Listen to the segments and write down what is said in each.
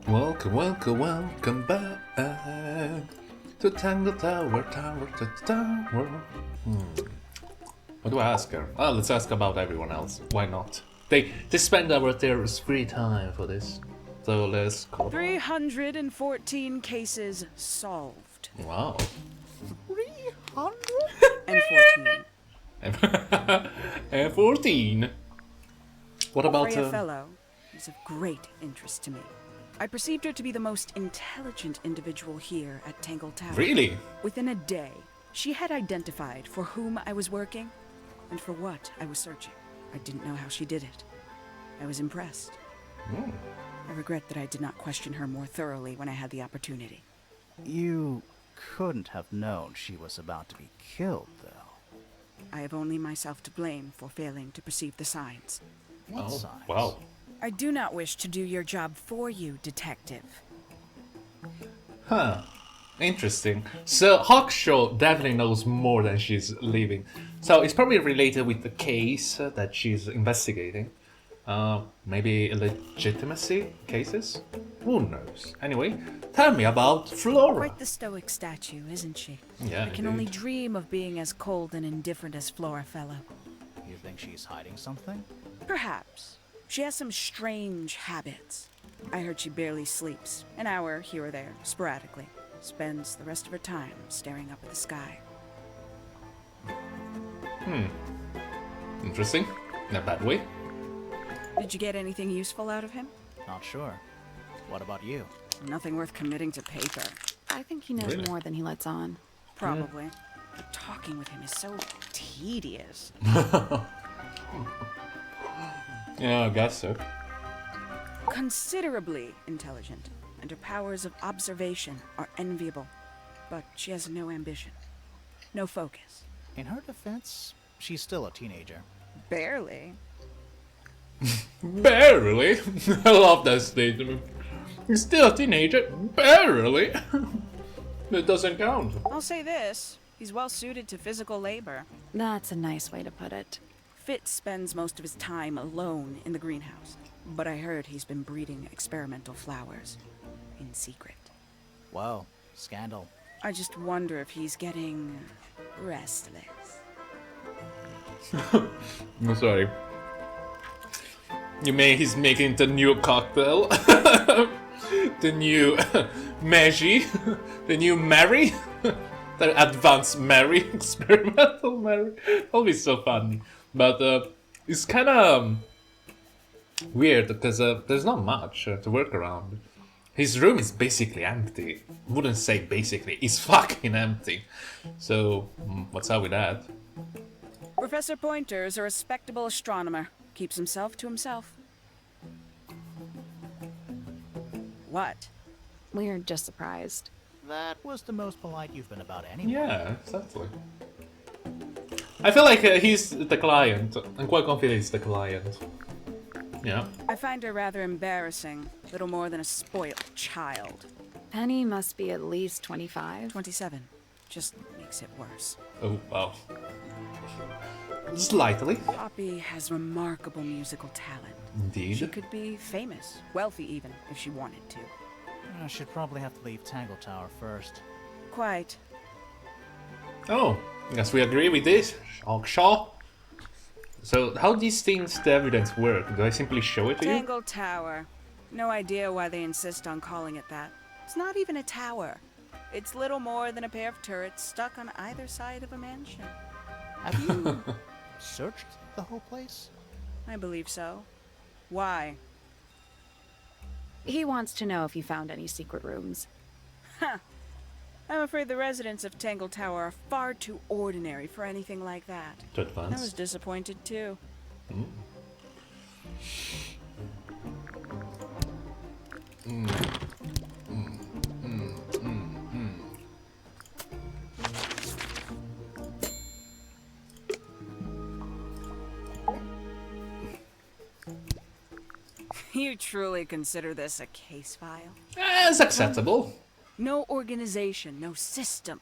Welcome, welcome, welcome back to Tangle Tower, Tower to Tower. What do I ask her? Oh, let's ask about everyone else. Why not? They spend their free time for this. So let's call 314 cases solved. Wow. 314. And 14. What about Freya Fellow is of great interest to me. I perceived her to be the most intelligent individual here at Tangle Tower. Really? Within a day, she had identified for whom I was working and for what I was searching. I didn't know how she did it. I was impressed. I regret that I did not question her more thoroughly when I had the opportunity. You couldn't have known she was about to be killed, though. I have only myself to blame for failing to perceive the signs. What signs? Wow. I do not wish to do your job for you, Detective. Huh. Interesting. So Hawkshaw definitely knows more than she's leaving. So it's probably related with the case that she's investigating. Maybe legitimacy cases? Who knows? Anyway, tell me about Flora. Quite the stoic statue, isn't she? Yeah, I can only dream of being as cold and indifferent as Flora Fellow. You think she's hiding something? Perhaps. She has some strange habits. I heard she barely sleeps, an hour here or there, sporadically. Spends the rest of her time staring up at the sky. Interesting. In a bad way. Did you get anything useful out of him? Not sure. What about you? Nothing worth committing to paper. I think he knows Really? more than he lets on. Probably. But talking with him is so tedious. Yeah, I guess so. Considerably intelligent, and her powers of observation are enviable. But she has no ambition. No focus. In her defense, she's still a teenager. Barely. Barely. I love that statement. You're still a teenager. Barely. That doesn't count. I'll say this. He's well suited to physical labor. That's a nice way to put it. Fitz spends most of his time alone in the greenhouse. But I heard he's been breeding experimental flowers. In secret. Whoa, scandal. I just wonder if he's getting restless. I'm sorry. You mean he's making the new cocktail? The new Maggie? The new Mary? The advanced Mary? Experimental Mary? That'll be so funny. But it's kind of weird because there's not much to work around. His room is basically empty. Wouldn't say basically, it's fucking empty. So, what's up with that? Professor Pointer is a respectable astronomer. Keeps himself to himself. What? We're just surprised. That was the most polite you've been about anyone. Yeah, exactly. I feel like he's the client. I'm quite confident he's the client. Yeah. I find her rather embarrassing. Little more than a spoiled child. Penny must be at least 25. 27. Just makes it worse. Oh, wow. Slightly. Poppy has remarkable musical talent. Indeed. She could be famous, wealthy even, if she wanted to. I should probably have to leave Tangle Tower first. Quite. Oh, I guess we agree with this. Shaw. So, how these things, the evidence work? Do I simply show it to you? Tangle Tower. No idea why they insist on calling it that. It's not even a tower. It's little more than a pair of turrets stuck on either side of a mansion. Have you searched the whole place? I believe so. Why? He wants to know if you found any secret rooms. I'm afraid the residents of Tangle Tower are far too ordinary for anything like that. To I advance. was disappointed too. You truly consider this a case file? It's acceptable. No organization, no system.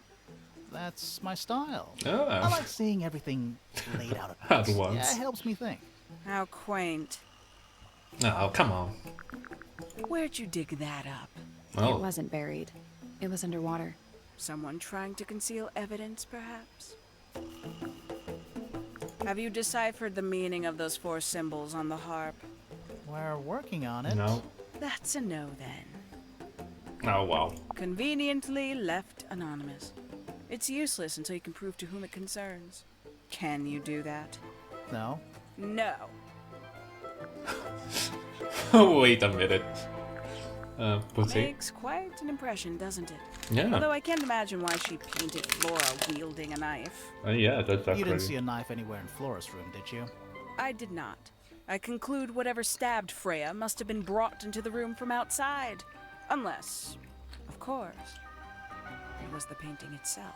That's my style. I Ah, like seeing everything laid out at At once. once. Yeah, it helps me think. How quaint. oh, come on. Where'd you dig that up? Oh. It wasn't buried. It was underwater. Someone trying to conceal evidence, perhaps? Have you deciphered the meaning of those 4 symbols on the harp? We're working on it. No. That's a no, then. Oh, wow. Conveniently left anonymous. It's useless until you can prove to whom it concerns. Can you do that? No. No. Wait a minute. Pussy. Makes quite an impression, doesn't it? Yeah. Although I can't imagine why she painted Flora wielding a knife. Yeah, that's You didn't crazy. see a knife anywhere in Flora's room, did you? I did not. I conclude whatever stabbed Freya must have been brought into the room from outside. Unless, of course, it was the painting itself.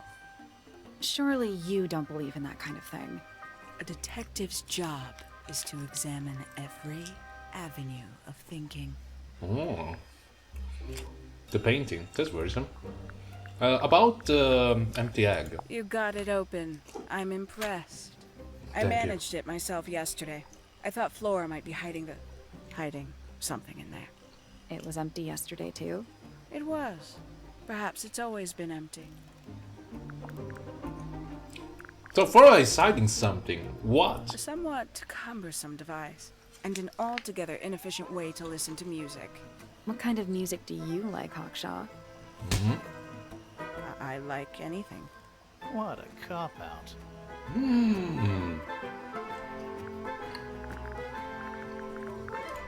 Surely you don't believe in that kind of thing. A detective's job is to examine every avenue of thinking. Oh. The painting. That's worrisome. About empty egg. You got it open. I'm impressed. I Thank you. managed it myself yesterday. I thought Flora might be hiding something in there. It was empty yesterday, too. It was. Perhaps it's always been empty. So Flora is hiding something. What? A somewhat cumbersome device, and an altogether inefficient way to listen to music. What kind of music do you like, Hawkshaw? I like anything. What a cop-out.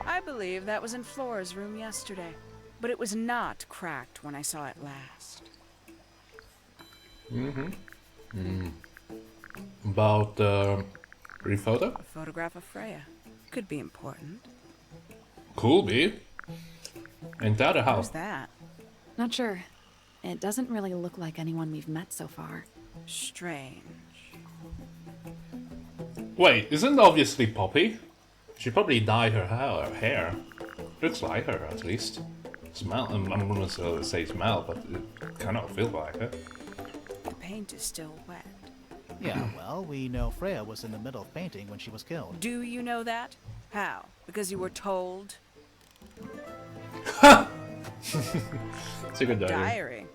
I believe that was in Flora's room yesterday, but it was not cracked when I saw it last. About rephoto? A photograph of Freya. Could be important. Cool, be. And the other How's house. that? Not sure. It doesn't really look like anyone we've met so far. Strange. Wait, isn't obviously Poppy? She probably dyed her hair. Looks like her, at least. Smell. I'm gonna say smell, but it cannot feel like her. The paint is still wet. Yeah, well, we know Freya was in the middle of painting when she was killed. Do you know that? How? Because you were told? It's a good diary. Diary.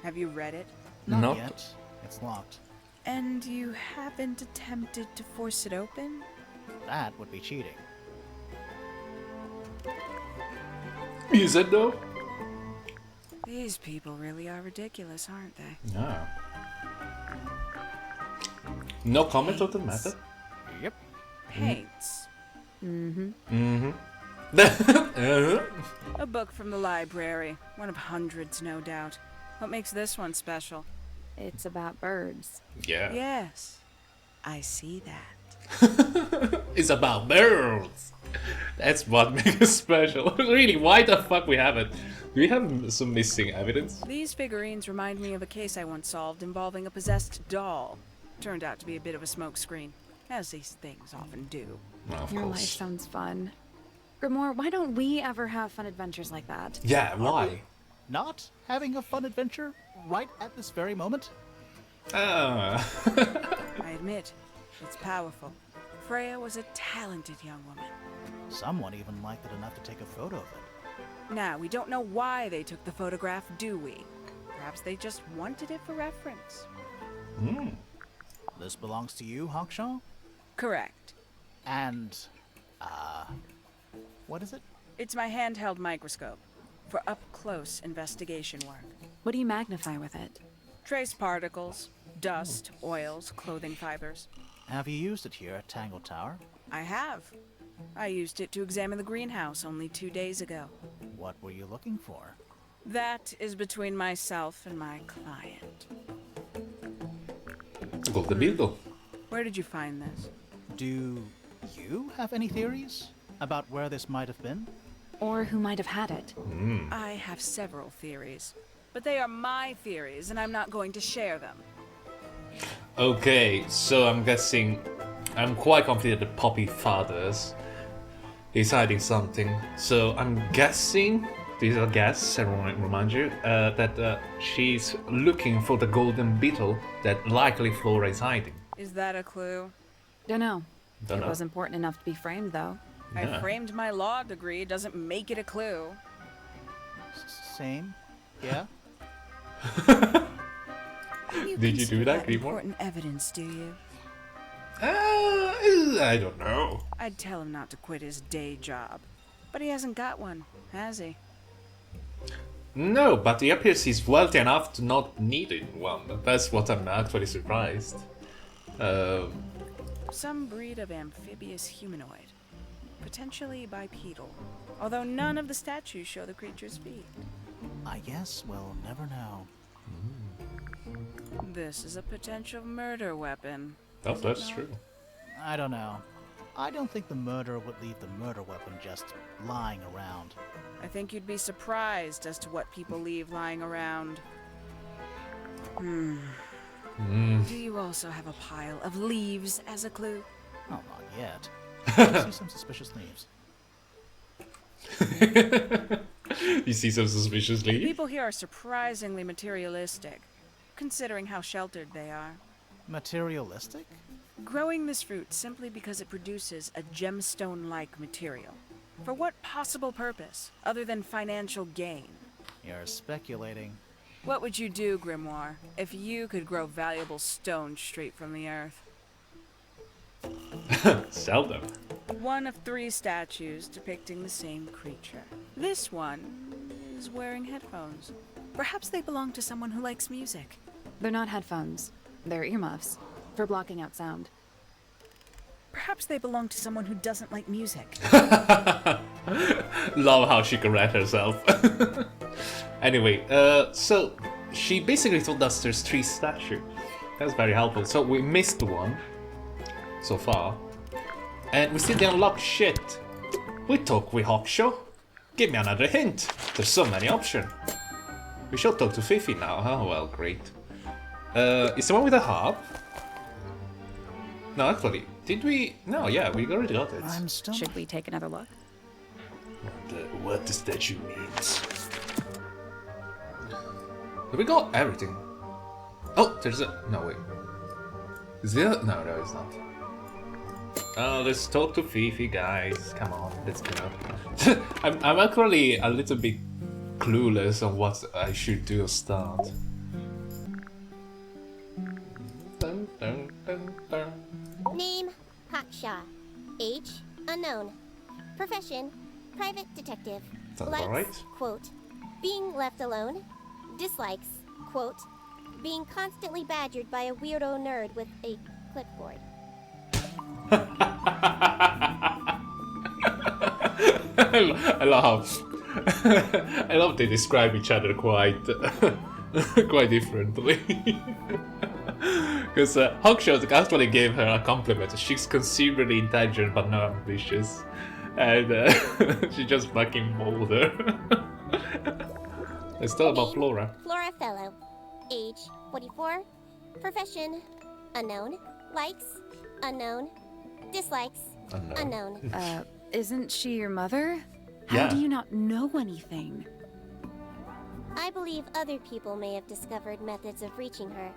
Have you read it? Not Nope. yet. It's locked. And you haven't attempted to force it open? That would be cheating. Is it though? These people really are ridiculous, aren't they? Yeah. No comment on the matter? Yep. Paints. Uh-huh. A book from the library. One of hundreds, no doubt. What makes this one special? It's about birds. Yeah. Yes, I see that. It's about birds. That's what makes it special. Really, why the fuck we have it? Do we have some missing evidence? These figurines remind me of a case I once solved involving a possessed doll. Turned out to be a bit of a smokescreen, as these things often do. Well, of Your life course. sounds fun. Grimoire, why don't we ever have fun adventures like that? Yeah, why? Not having a fun adventure right at this very moment? Ah. I admit, it's powerful. Freya was a talented young woman. Someone even liked it enough to take a photo of it. Now, we don't know why they took the photograph, do we? Perhaps they just wanted it for reference. This belongs to you, Hawkshaw? Correct. And, what is it? It's my handheld microscope for up-close investigation work. What do you magnify with it? Trace particles, dust, oils, clothing fibers. Have you used it here at Tangle Tower? I have. I used it to examine the greenhouse only 2 days ago. What were you looking for? That is between myself and my client. Golden Beetle. Where did you find this? Do you have any theories about where this might have been? Or who might have had it? I have several theories, but they are my theories, and I'm not going to share them. Okay, so I'm guessing, I'm quite confident that Poppy fathers is hiding something. So I'm guessing, this is a guess, everyone remind you, that she's looking for the golden beetle that likely Flora is hiding. Is that a clue? Don't know. Don't It know. was important enough to be framed, though. Yeah. I framed my law degree, doesn't make it a clue. Same. Yeah? Did you do that, Grimoire? Important evidence, do you? I don't know. I'd tell him not to quit his day job. But he hasn't got one, has he? No, but he appears he's wealthy enough to not need one. That's what I'm actually surprised. Some breed of amphibious humanoid. Potentially bipedal. Although none of the statues show the creature's feet. I guess we'll never know. This is a potential murder weapon. Oh, that's true. I don't know. I don't think the murderer would leave the murder weapon just lying around. I think you'd be surprised as to what people leave lying around. Do you also have a pile of leaves as a clue? Oh, not yet. I see some suspicious leaves. You see some suspicious leaves? People here are surprisingly materialistic, considering how sheltered they are. Materialistic? Growing this fruit simply because it produces a gemstone-like material. For what possible purpose, other than financial gain? You're speculating. What would you do, Grimoire, if you could grow valuable stones straight from the earth? Sell them. One of 3 statues depicting the same creature. This one is wearing headphones. Perhaps they belong to someone who likes music. They're not headphones. They're earmuffs. For blocking out sound. Perhaps they belong to someone who doesn't like music. Love how she corrects herself. Anyway, so she basically told us there's 3 statues. That's very helpful. So we missed one so far, and we still didn't unlock shit. We talk with Hawkshaw. Give me another hint. There's so many options. We should talk to Fifi now. Oh well, great. Is the one with the harp? No, actually, did we? No, yeah, we already got it. I'm still. Should we take another look? What the statue means. We got everything. Oh, there's a... No, wait. Is there... No, it's not. Oh, let's talk to Fifi, guys. Come on, let's go. I'm actually a little bit clueless on what I should do or start. Dun, dun, dun, dun. Name, Haksha. Age, unknown. Profession, private detective. Sounds Likes, alright. quote, being left alone. Dislikes, quote, being constantly badgered by a weirdo nerd with a clipboard. I love I love they describe each other quite quite differently. Because Hawkshaw actually gave her a compliment. She's considerably intelligent but not ambitious, and she just fucking mauled her. Let's talk about Flora. Flora Fellow. Age, 44. Profession, unknown. Likes, unknown. Dislikes, unknown. Isn't she your mother? Yeah. How do you not know anything? I believe other people may have discovered methods of reaching her,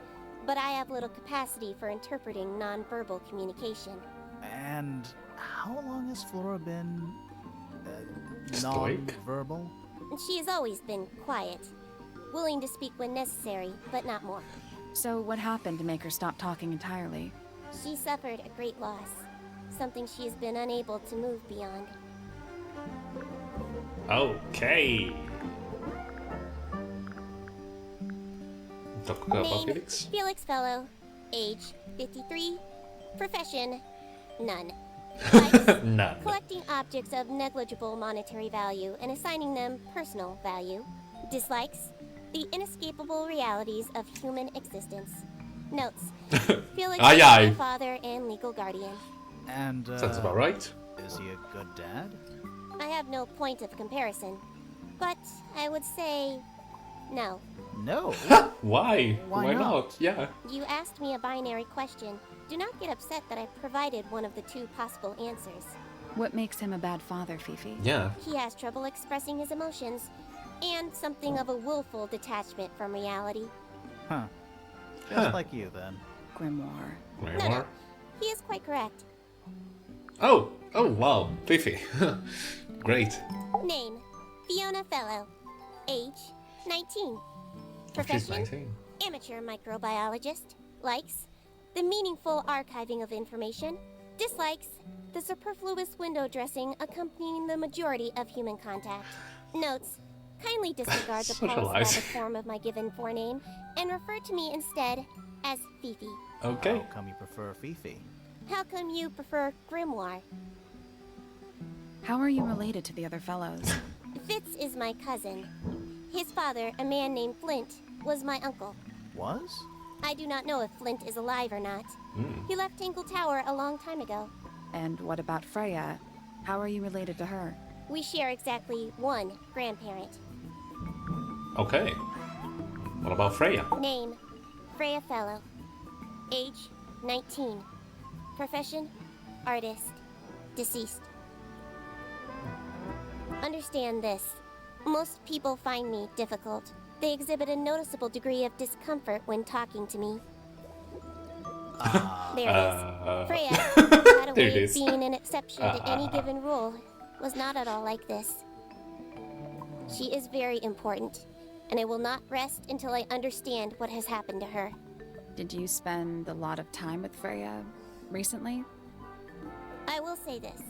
but I have little capacity for interpreting nonverbal communication. And how long has Flora been Stoic? non-verbal? She has always been quiet, willing to speak when necessary, but not more. So what happened to make her stop talking entirely? She suffered a great loss, something she has been unable to move beyond. Okay. Talk about Name, Felix. Felix Fellow. Age, 53. Profession, none. Likes, None. collecting objects of negligible monetary value and assigning them personal value. Dislikes, the inescapable realities of human existence. Notes, Felix Aye, is aye. my father and legal guardian. And Sounds about right. is he a good dad? I have no point of comparison, but I would say no. No. Why? Why not? Yeah. You asked me a binary question. Do not get upset that I provided one of the 2 possible answers. What makes him a bad father, Fifi? Yeah. He has trouble expressing his emotions, and something of a willful detachment from reality. Huh. Just like you then. Grimoire. No, he is quite correct. Oh, wow, Fifi. Great. Name, Fiona Fellow. Age, 19. She's Profession, 19. amateur microbiologist. Likes, the meaningful archiving of information. Dislikes, the superfluous window dressing accompanying the majority of human contact. Notes, kindly disregard the Socialize. polysyllabic form of my given forename and refer to me instead as Fifi. Okay. How come you prefer Fifi? How come you prefer Grimoire? How are you related to the other fellows? Fitz is my cousin. His father, a man named Flint, was my uncle. Was? I do not know if Flint is alive or not. He left Tangle Tower a long time ago. And what about Freya? How are you related to her? We share exactly one grandparent. Okay. What about Freya? Name, Freya Fellow. Age, 19. Profession, artist. Deceased. Understand this. Most people find me difficult. They exhibit a noticeable degree of discomfort when talking to me. There it is. Freya, had a There it way of is. being an exception to any given rule, was not at all like this. She is very important, and I will not rest until I understand what has happened to her. Did you spend a lot of time with Freya recently? I will say this.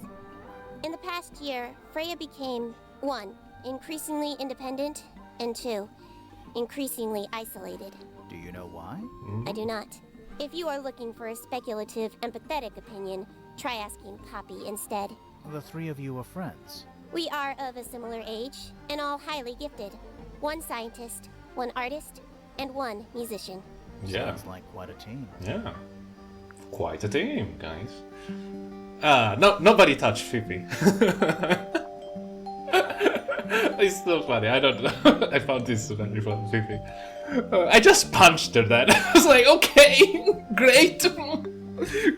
In the past year, Freya became, 1, increasingly independent, and 2, increasingly isolated. Do you know why? I do not. If you are looking for a speculative, empathetic opinion, try asking Poppy instead. The three of you are friends. We are of a similar age, and all highly gifted. 1 scientist, 1 artist, and 1 musician. Yeah. Sounds like quite a team. Yeah. Quite a team, guys. No, nobody touched Fifi. It's so funny. I don't know. I found this very funny, Fifi. I just punched her then. I was like, okay, great.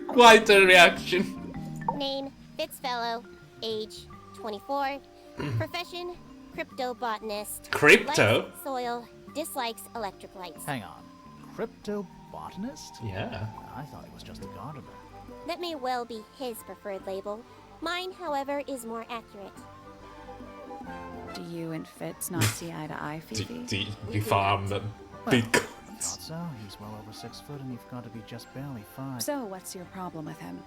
Quite a reaction. Name, Fitzfellow. Age, 24. Profession, cryptobotanist. Crypto? Likes soil, dislikes electric lights. Hang on. Cryptobotanist? Yeah. I thought he was just a gardener. That may well be his preferred label. Mine, however, is more accurate. Do you and Fitz not see eye to eye, Fifi? You farm the big Thought so. He's well over 6 foot and you've got to be just barely 5. So what's your problem with him?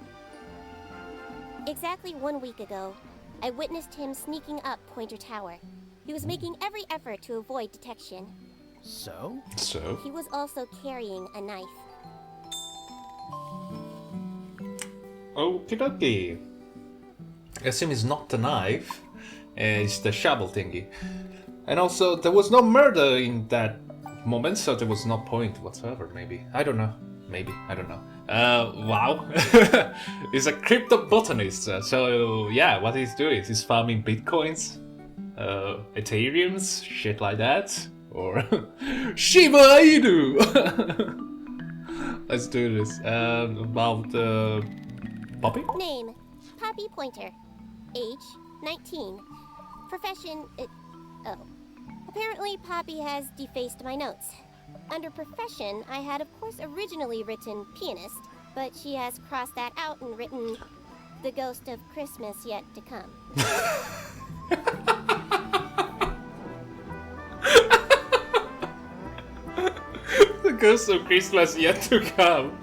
Exactly 1 week ago, I witnessed him sneaking up Pointer Tower. He was making every effort to avoid detection. So? So? He was also carrying a knife. Okie dokie. I assume it's not the knife, it's the shovel thingy. And also, there was no murder in that moment, so there was no point whatsoever, maybe. I don't know. Maybe. I don't know. Wow. He's a cryptobotanist, so yeah, what he's doing is he's farming bitcoins, Ethereums, shit like that. Or Shiba Inu! Let's do this. About Poppy? Name, Poppy Pointer. Age, 19. Profession, oh. Apparently Poppy has defaced my notes. Under profession, I had of course originally written pianist, but she has crossed that out and written the ghost of Christmas yet to come. The ghost of Christmas yet to come.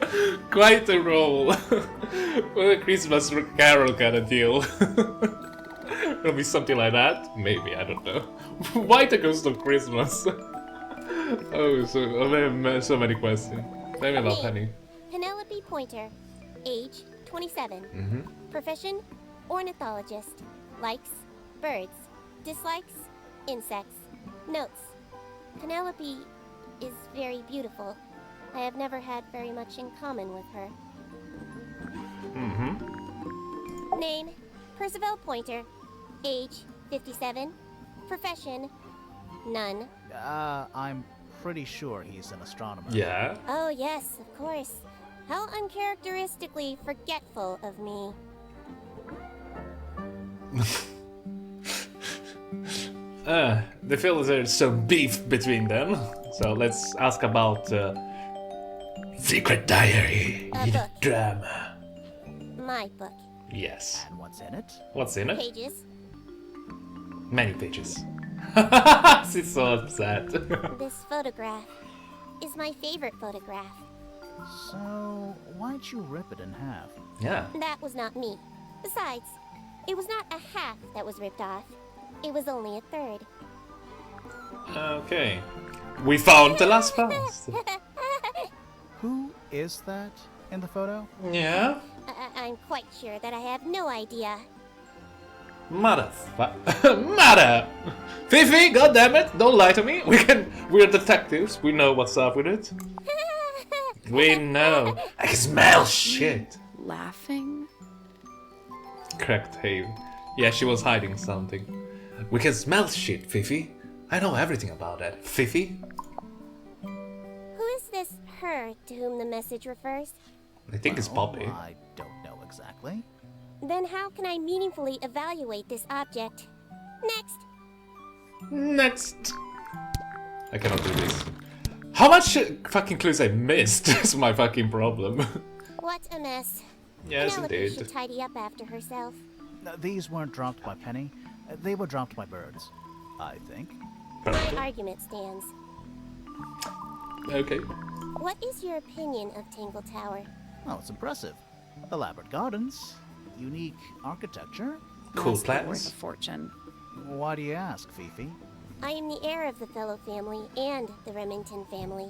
Quite a role. What a Christmas carol kind of deal. It'll be something like that? Maybe, I don't know. Why the ghost of Christmas? Oh, so many questions. Tell me about Penny. Penelope Pointer. Age, 27. Profession, ornithologist. Likes, birds. Dislikes, insects. Notes, Penelope is very beautiful. I have never had very much in common with her. Name, Percival Pointer. Age, 57. Profession, none. I'm pretty sure he's an astronomer. Yeah? Oh yes, of course. How uncharacteristically forgetful of me. They feel there's some beef between them. So let's ask about Secret Diary. A book. Drama. My book. Yes. And what's in it? What's in it? Pages. Many pages. She's so upset. This photograph is my favorite photograph. So, why'd you rip it in half? Yeah. That was not me. Besides, it was not a half that was ripped off. It was only a third. Okay. We found the last post. Who is that in the photo? Yeah. I'm quite sure that I have no idea. Mother. Fifi, goddammit, don't lie to me. We're detectives. We know what's up with it. We know. I can smell shit. Laughing? Correct, Have. Yeah, she was hiding something. We can smell shit, Fifi. I know everything about that. Fifi? Who is this her to whom the message refers? I think it's Poppy. I don't know exactly. Then how can I meaningfully evaluate this object? Next! Next. I cannot do this. How much fucking clues I missed is my fucking problem. What a mess. Yes, Penelope indeed. should tidy up after herself. These weren't dropped by Penny. They were dropped by birds, I think. My argument stands. Okay. What is your opinion of Tangle Tower? Oh, it's impressive. Elaborate gardens, unique architecture. Cool Must be worth a plans. fortune. Why do you ask, Fifi? I am the heir of the Fellow family and the Remington family.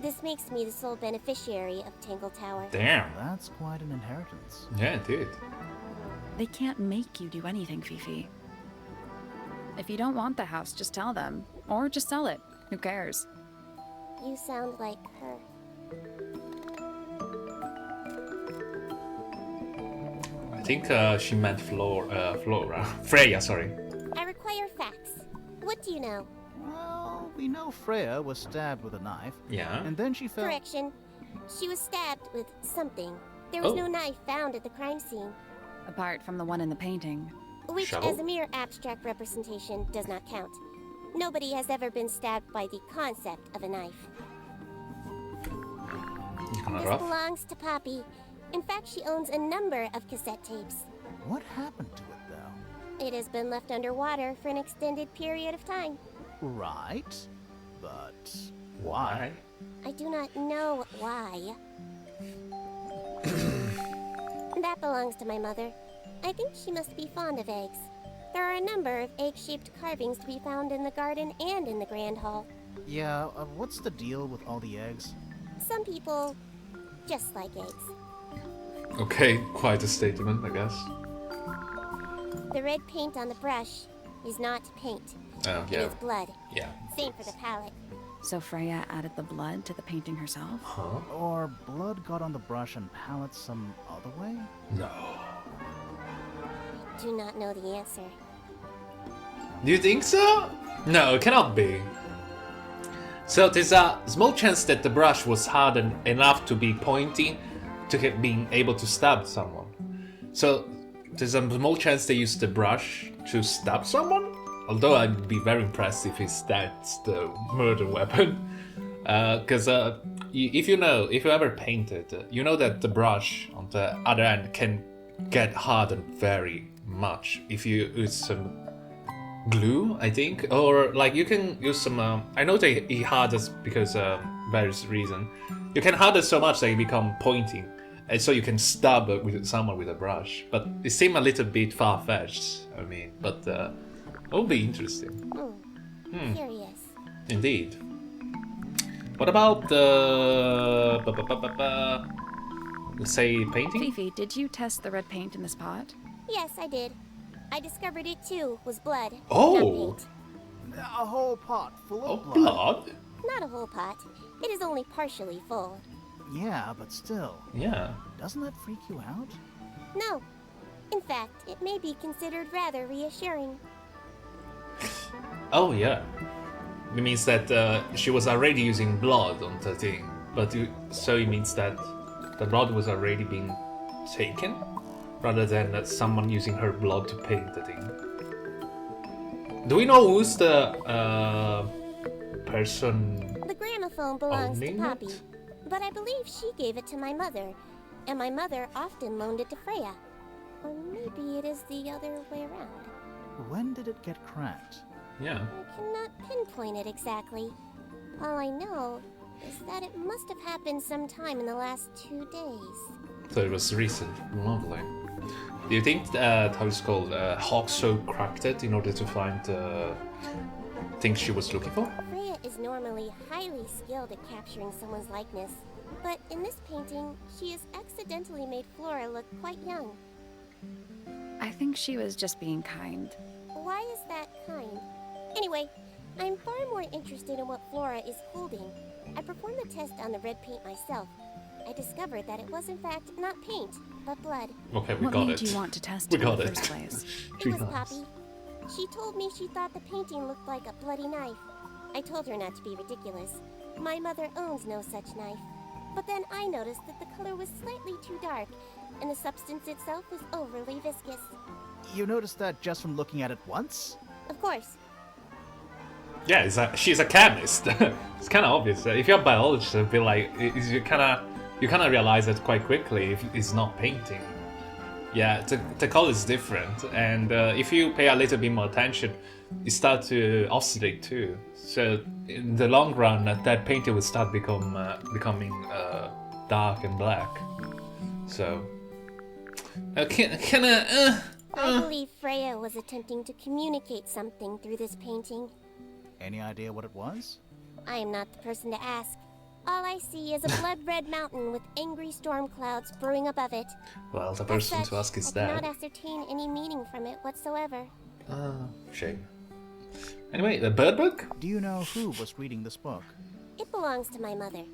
This makes me the sole beneficiary of Tangle Tower. Damn. That's quite an inheritance. Yeah, indeed. They can't make you do anything, Fifi. If you don't want the house, just tell them. Or just sell it. Who cares? You sound like her. I think she meant Flora. Freya, sorry. I require facts. What do you know? Well, we know Freya was stabbed with a knife, Yeah. and then she fell. Correction. She was stabbed with something. There was Oh. no knife found at the crime scene, Apart from the one in the painting. which Shovel? as a mere abstract representation does not count. Nobody has ever been stabbed by the concept of a knife. You gonna This rough? belongs to Poppy. In fact, she owns a number of cassette tapes. What happened to it, though? It has been left underwater for an extended period of time. Right, but why? I do not know why. That belongs to my mother. I think she must be fond of eggs. There are a number of egg-shaped carvings to be found in the garden and in the Grand Hall. Yeah, what's the deal with all the eggs? Some people just like eggs. Okay, quite a statement, I guess. The red paint on the brush is not paint. Oh, It yeah. is blood. Yeah. Same for the palette. So Freya added the blood to the painting herself? Huh? Or blood got on the brush and palette some other way? No. Do not know the answer. Do you think so? No, it cannot be. So there's a small chance that the brush was hardened enough to be pointy to being able to stab someone. So there's a small chance they used the brush to stab someone? Although I'd be very impressed if that's the murder weapon. Because if you ever painted, you know that the brush on the other end can get hardened very much if you use some glue, I think, or like you can use some. I know that it hardens because various reason. You can harden so much that it become pointing, and so you can stab with someone with a brush. But it seemed a little bit far fetched. I mean, but it will be interesting. Curious. Indeed. What about the let's say painting? Fifi, did you test the red paint in this pot? Yes, I did. I discovered it too was blood. Oh. Not paint. A whole pot full Oh, of blood. Not a whole pot. It is only partially full. Yeah, but still, Yeah. doesn't that freak you out? No. In fact, it may be considered rather reassuring. Oh yeah. It means that she was already using blood on the thing, but so it means that the blood was already being taken, rather than someone using her blood to paint the thing. Do we know who's the person? The gramophone belongs to Owning Poppy, it? but I believe she gave it to my mother, and my mother often loaned it to Freya. Or maybe it is the other way around. When did it get cracked? Yeah. I cannot pinpoint it exactly. All I know is that it must have happened sometime in the last 2 days. So it was recent. Lovely. Do you think how it's called? Hawkshaw cracked it in order to find the things she was looking for? Freya is normally highly skilled at capturing someone's likeness, but in this painting, she has accidentally made Flora look quite young. I think she was just being kind. Why is that kind? Anyway, I'm far more interested in what Flora is holding. I performed the test on the red paint myself. I discovered that it was in fact not paint, but blood. Okay, we What got made it. you want to test We it in got the it. first place? It was Poppy. She told me she thought the painting looked like a bloody knife. I told her not to be ridiculous. My mother owns no such knife. But then I noticed that the color was slightly too dark, and the substance itself was overly viscous. You noticed that just from looking at it once? Of course. Yeah, she's a chemist. It's kind of obvious. If you're a biologist, it'd be like you kind of realize it quite quickly if it's not painting. Yeah, the color is different, and if you pay a little bit more attention, it starts to oscillate too. So in the long run, that painting will start becoming dark and black. So I believe Freya was attempting to communicate something through this painting. Any idea what it was? I am not the person to ask. All I see is a blood-red mountain with angry storm clouds brewing above it. well, the As person such, to ask is I cannot Dad. ascertain any meaning from it whatsoever. Shame. Anyway, the bird book? Do you know who was reading this book? It belongs to my mother.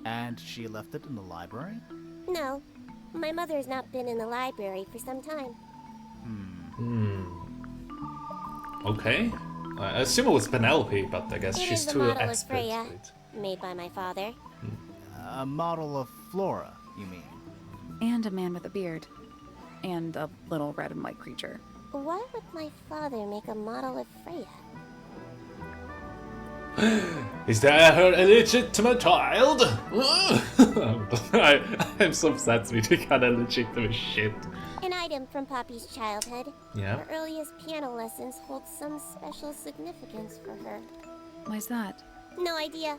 And she left it in the library? No, my mother has not been in the library for some time. Okay. I assume it was Penelope, but I guess It she's is the too model of expert Freya, at it. made by my father. A model of Flora, you mean? And a man with a beard. And a little red and white creature. Why would my father make a model of Freya? Is that her illegitimate child? I'm so sad to be the kind of legitimate shit. An item from Poppy's childhood. Yeah. Her earliest piano lessons hold some special significance for her. Why's that? No idea.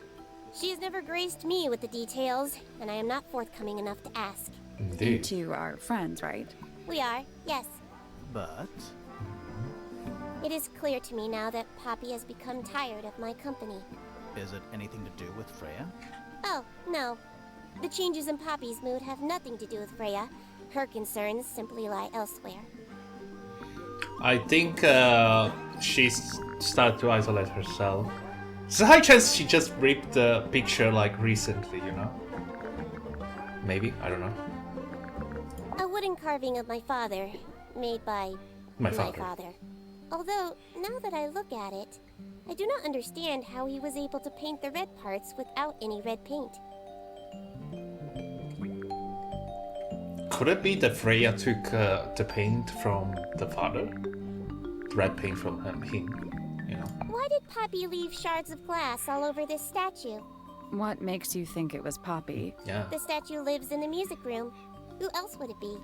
She has never graced me with the details, and I am not forthcoming enough to ask. You Indeed. two are friends, right? We are, yes. But It is clear to me now that Poppy has become tired of my company. is it anything to do with Freya? Oh, no. The changes in Poppy's mood have nothing to do with Freya. Her concerns simply lie elsewhere. I think she's started to isolate herself. There's a high chance she just ripped the picture like recently, you know? Maybe, I don't know. A wooden carving of my father, made by My father. Although, now that I look at it, I do not understand how he was able to paint the red parts without any red paint. Could it be that Freya took the paint from the father? The red paint from him, you know? Why did Poppy leave shards of glass all over this statue? What makes you think it was Poppy? Yeah. The statue lives in the music room. Who else would it be?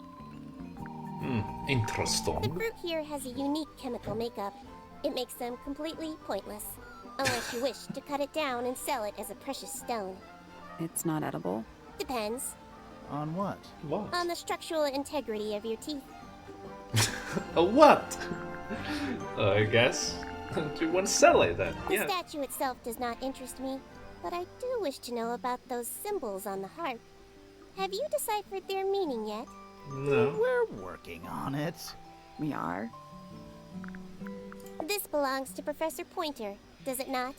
The Interesting. fruit here has a unique chemical makeup. It makes them completely pointless. Unless you wish to cut it down and sell it as a precious stone. It's not edible. Depends On what? What? on the structural integrity of your teeth. A what? I guess. Do you want to sell it then? The Yeah. statue itself does not interest me, but I do wish to know about those symbols on the harp. Have you deciphered their meaning yet? No. We're working on it. We are. This belongs to Professor Pointer, does it not?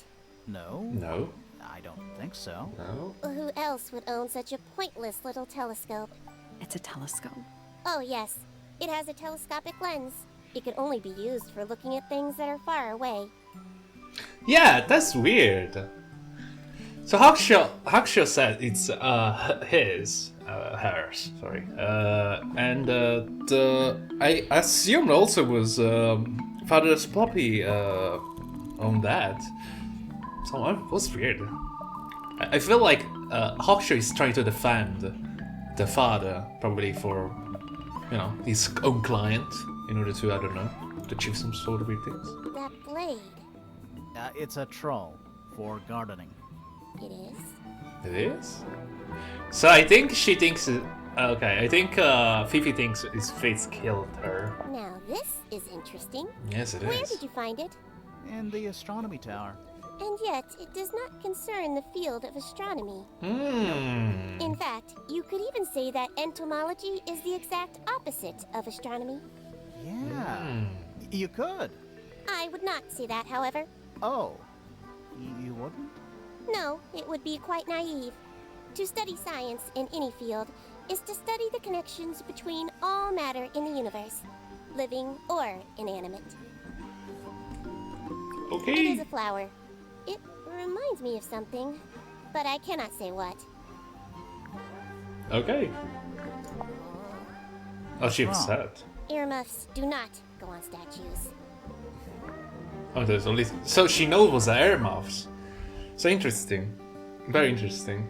No, No. I don't think so. No. Who else would own such a pointless little telescope? It's a telescope. Oh, yes. It has a telescopic lens. It can only be used for looking at things that are far away. Yeah, that's weird. So Hakusho said it's hers, sorry. And I assumed also was Father's Poppy on that. So it was weird. I feel like Hakusho is trying to defend the father, probably for you know, his own client in order to, I don't know, to achieve some sort of weird things. That blade. It's a troll for gardening. It is. It is? So I think she thinks... Okay, I think Fifi thinks his face killed her. Now this is interesting. Yes, it Where is. did you find it? In the astronomy tower. And yet, it does not concern the field of astronomy. Hmm. In fact, you could even say that entomology is the exact opposite of astronomy. Yeah. You could. I would not say that, however. Oh. You wouldn't? No, it would be quite naive. To study science in any field is to study the connections between all matter in the universe, living or inanimate. It Okay. is a flower. It reminds me of something, but I cannot say what. Okay. Oh, she What's wrong? upset. Earmuffs do not go on statues. Oh, there's only... So she knows it was the air muffs. So interesting. Very interesting.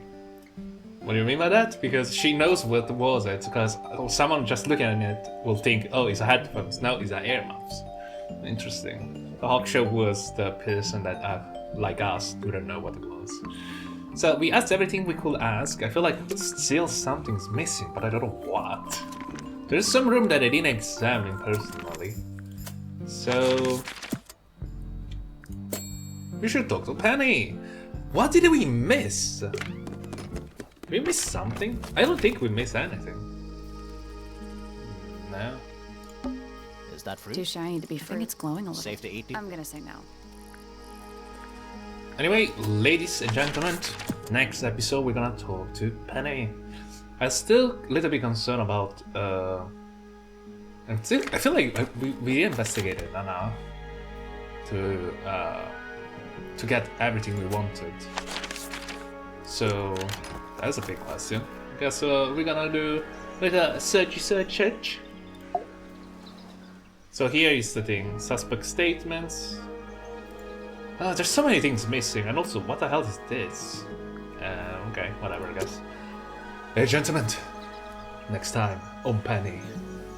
What do you mean by that? Because she knows what was it, because someone just looking at it will think, oh, it's a headphones. No, it's a ear muffs. Interesting. The Hawk Show was the person that, like us, didn't know what it was. So we asked everything we could ask. I feel like still something's missing, but I don't know what. There's some room that I didn't examine personally. So... we should talk to Penny. What did we miss? Did we miss something? I don't think we missed anything. No. Is that fruit? Too shiny to be fruit. I think it's glowing a little. Safe to eat? I'm gonna say no. Anyway, ladies and gentlemen, next episode we're gonna talk to Penny. I'm still a little bit concerned about. I feel like we investigated enough to get everything we wanted. So that's a big question. I guess we're gonna do like a search. So here is the thing: suspect statements. There's so many things missing, and also, what the hell is this? Okay, whatever, I guess. Hey, gentlemen, next time on Penny.